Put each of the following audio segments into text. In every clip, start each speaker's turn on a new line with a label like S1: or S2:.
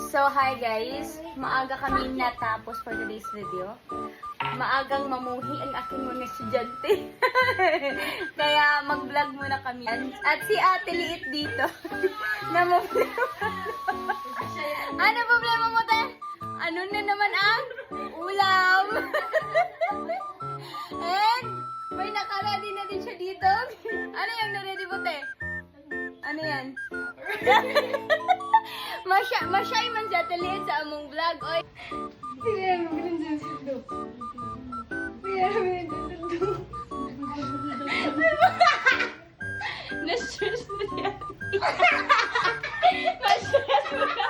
S1: So, hi guys. Maaga kami natapos for today's video. Maagang mamuhi ang aking mga estudyante. Kaya mag-vlog muna kami. At si Ate Liit dito. Namumblema. Ano problema mo, te? Ano na naman ang ulam? And may naka-ready na din siya dito. Ano yung na-ready mo, te? Ano yan? Masyay man siya taliin sa among vlog. Oy.
S2: Sige, mabilin dyan sundo. Sige, mabilin dyan sundo.
S1: Na-stress mo siya. Ma-stress mo na.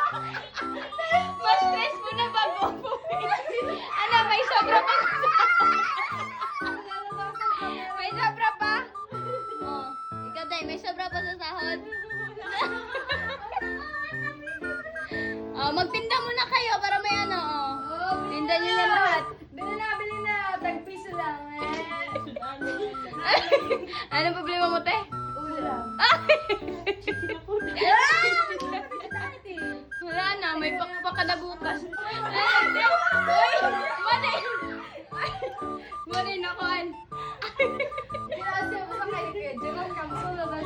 S1: Ma-stress mo na bago umuwi. Ano, may sobra pa. May sobra pa. Oh, ikaw day, may sobra pa sa sahod. Oh, magtinda muna kayo para may ano, oh. Tinda nyo na lahat.
S2: Bili na. Tag-piso lang,
S1: Anong problema mo, te?
S2: Ulam.
S1: Wala na, may pakpak ka na bukas. Uy! Mali! Mali na kuhan.
S2: Kasi ako sa kayo kaya, Jerome Kamso na lang.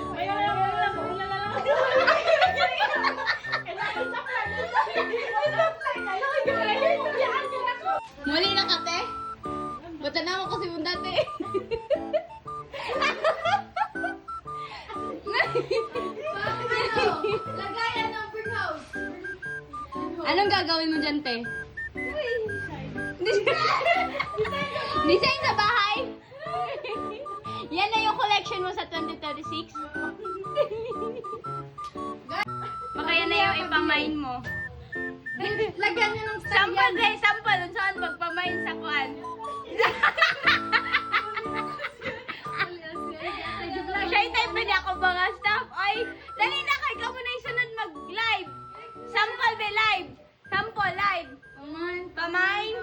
S1: Mali na ka, te? Bata na ako kasi mong dati.
S2: Lagayan ng brick house.
S1: Anong gagawin mo dyan, te? Design sa bahay? Yan na yung collection mo sa 2036? Baka yan na yung ipamain mo.
S2: Lagyan nyo ng
S1: Sample, day, sample. Kung saan magpamain sa kuan. Siya yung type na ako mga staff. Ay, dali na kay ka muna yung sunod mag-live. Sample be live. Sample live. Pamain.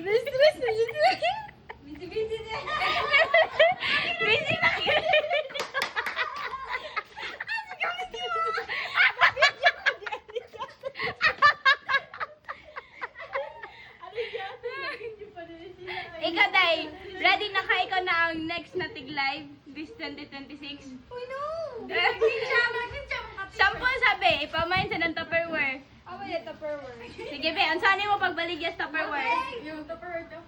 S1: Stress na siya. Busy na. Busy na. Ikaw, Day, ready na ka ikaw na ang next na TIG Live this 2026?
S2: Uy, no!
S1: Sample sabi, ipamain sa ng Tupperware.
S2: Ako yung Tupperware.
S1: Sige, be, ang saan mo pagbaligya sa Tupperware?
S2: Yung Tupperware to.